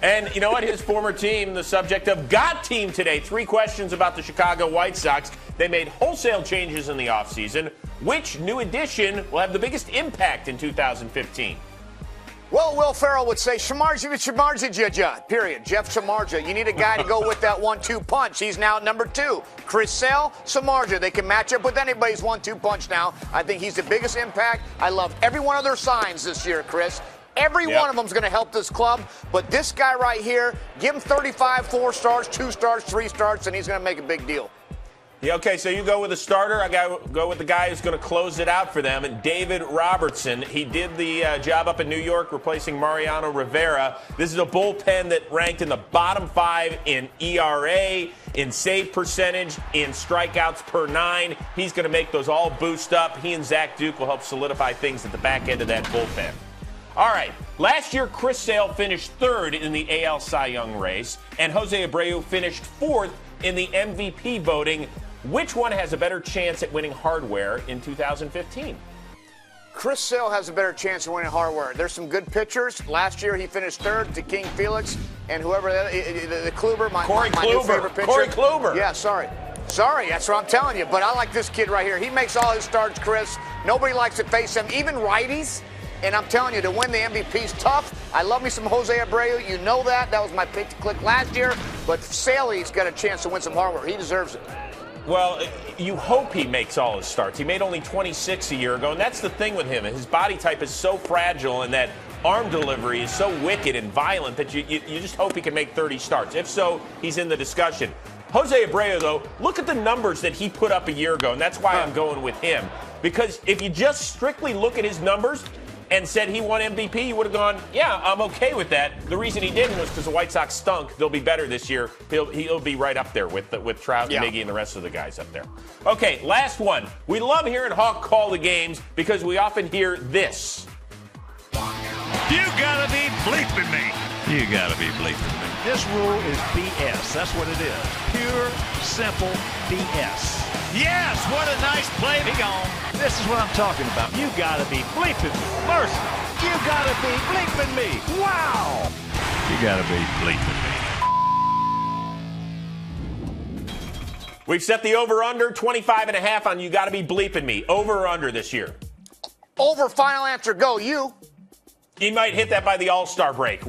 And you know what? His former team, the subject of Got Team today. 3 questions about the Chicago White Sox. They made wholesale changes in the offseason. Which new addition will have the biggest impact in 2015? Well, Will Ferrell would say, Shamarja, period. Jeff Samardzija. You need a guy to go with that 1-2 punch. He's now at number 2. Chris Sale, Samardzija. They can match up with anybody's 1-2 punch now. I think he's the biggest impact. I love every one of their signs this year, Chris. Every one of them is going to help this club. But this guy right here, give him 35, 4 starts, 2 starts, 3 starts, and he's going to make a big deal. Yeah, okay, so you go with a starter. I go with the guy who's going to close it out for them, and David Robertson. He did the job up in New York, replacing Mariano Rivera. This is a bullpen that ranked in the bottom 5 in ERA, in save percentage, in strikeouts per 9. He's going to make those all boost up. He and Zach Duke will help solidify things at the back end of that bullpen. All right, last year Chris Sale finished 3rd in the AL Cy Young race, and Jose Abreu finished 4th in the MVP voting. Which one has a better chance at winning hardware in 2015? Chris Sale has a better chance of winning hardware. There's some good pitchers. Last year he finished 3rd to King Felix and whoever the Kluber, my new favorite pitcher. Corey Kluber. Yeah, sorry, that's what I'm telling you. But I like this kid right here. He makes all his starts, Chris. Nobody likes to face him, even righties. And I'm telling you, to win the MVP is tough. I love me some Jose Abreu. You know that. That was my pick to click last year. But Saley's got a chance to win some hardware. He deserves it. Well, you hope he makes all his starts. He made only 26 a year ago, and that's the thing with him. His body type is so fragile, and that arm delivery is so wicked and violent that you just hope he can make 30 starts. If so, he's in the discussion. Jose Abreu, though, look at the numbers that he put up a year ago, and that's why I'm going with him. Because if you just strictly look at his numbers and said he won MVP, you would have gone, yeah, I'm okay with that. The reason he didn't was because the White Sox stunk. They'll be better this year. He'll be right up there with Trout and Miggy and the rest of the guys up there. Okay, last one. We love hearing Hawk call the games because we often hear this. You gotta be bleeping me. You gotta be bleeping me. This rule is BS. That's what it is. Pure, simple BS. Yes, what a nice play. Be gone. This is what I'm talking about. You gotta be bleeping me. Mercy. You gotta be bleeping me. Wow. You gotta be bleeping me. We've set the over-under 25.5 on You Gotta Be Bleeping Me. Over or under this year? Over. Final answer. Go. You. He might hit that by the All-Star break.